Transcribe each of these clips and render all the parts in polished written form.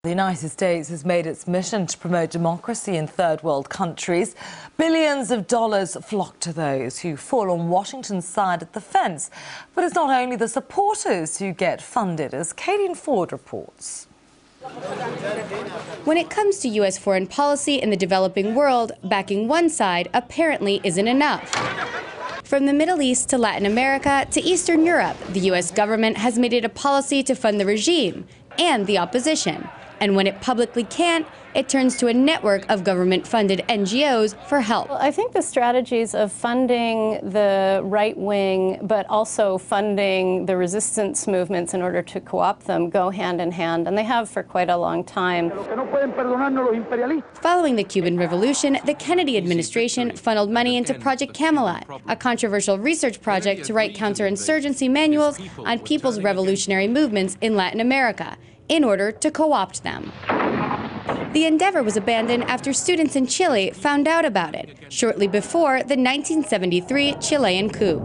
The United States has made its mission to promote democracy in third world countries. Billions of dollars flock to those who fall on Washington's side of the fence. But it's not only the supporters who get funded, as Katie Ford reports. When it comes to U.S. foreign policy in the developing world, backing one side apparently isn't enough. From the Middle East to Latin America to Eastern Europe, the U.S. government has made it a policy to fund the regime and the opposition. And when it publicly can't, it turns to a network of government-funded NGOs for help. Well, I think the strategies of funding the right wing, but also funding the resistance movements in order to co-opt them, go hand in hand, and they have for quite a long time. Following the Cuban Revolution, the Kennedy administration funneled money into Project Camelot, a controversial research project to write counterinsurgency manuals on people's revolutionary movements in Latin America, in order to co-opt them. The endeavor was abandoned after students in Chile found out about it, shortly before the 1973 Chilean coup.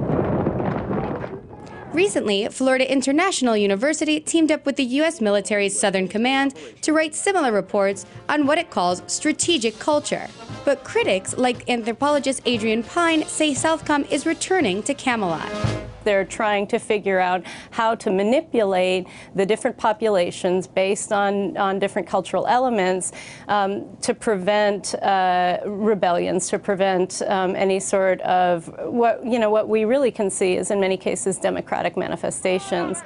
Recently, Florida International University teamed up with the U.S. military's Southern Command to write similar reports on what it calls strategic culture. But critics, like anthropologist Adrienne Pine, say Southcom is returning to Camelot. They're trying to figure out how to manipulate the different populations based on different cultural elements to prevent rebellions, to prevent any sort of what we really can see is in many cases democratic manifestations.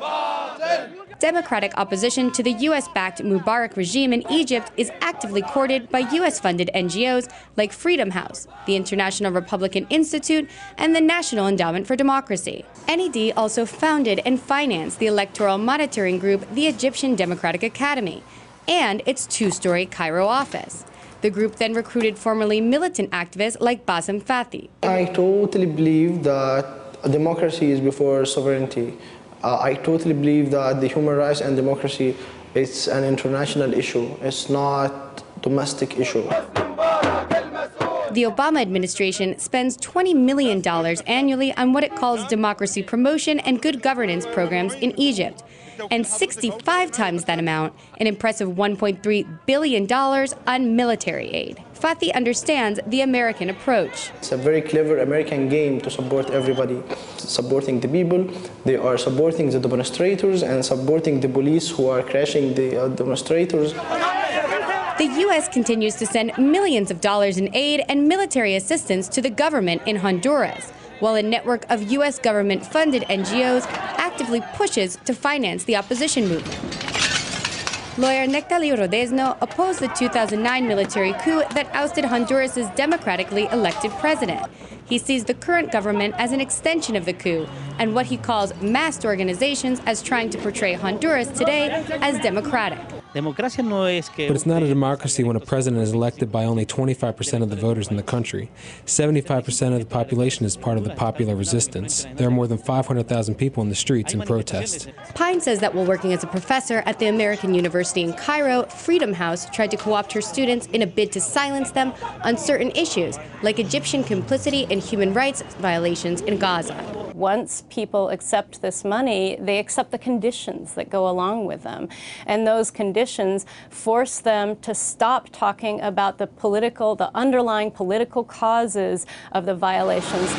Democratic opposition to the U.S.-backed Mubarak regime in Egypt is actively courted by U.S.-funded NGOs like Freedom House, the International Republican Institute, and the National Endowment for Democracy. NED also founded and financed the electoral monitoring group, the Egyptian Democratic Academy, and its two-story Cairo office. The group then recruited formerly militant activists like Bassem Fathi. I totally believe that democracy is before sovereignty. I totally believe that the human rights and democracy is an international issue. It's not a domestic issue. The Obama administration spends $20 million annually on what it calls democracy promotion and good governance programs in Egypt, and 65 times that amount, an impressive $1.3 billion on military aid. Fathi understands the American approach. It's a very clever American game to support everybody. Supporting the people, they are supporting the demonstrators and supporting the police who are crashing the demonstrators. The U.S. continues to send millions of dollars in aid and military assistance to the government in Honduras, while a network of U.S. government-funded NGOs actively pushes to finance the opposition movement. Lawyer Nectalí Rodezno opposed the 2009 military coup that ousted Honduras' democratically elected president. He sees the current government as an extension of the coup and what he calls masked organizations as trying to portray Honduras today as democratic. But it's not a democracy when a president is elected by only 25% of the voters in the country. 75% of the population is part of the popular resistance. There are more than 500,000 people in the streets in protest. Pine says that while working as a professor at the American University in Cairo, Freedom House tried to co-opt her students in a bid to silence them on certain issues, like Egyptian complicity in human rights violations in Gaza. Once people accept this money, they accept the conditions that go along with them. And those conditions force them to stop talking about the underlying political causes of the violations.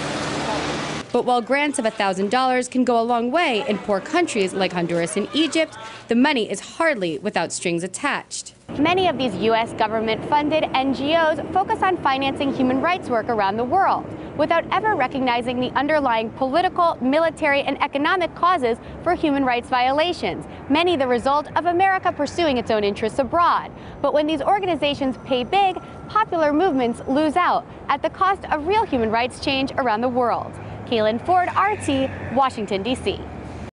But while grants of $1,000 can go a long way in poor countries like Honduras and Egypt, the money is hardly without strings attached. Many of these U.S. government-funded NGOs focus on financing human rights work around the world, without ever recognizing the underlying political, military, and economic causes for human rights violations, many the result of America pursuing its own interests abroad. But when these organizations pay big, popular movements lose out at the cost of real human rights change around the world. Kaylin Ford, RT, Washington, D.C.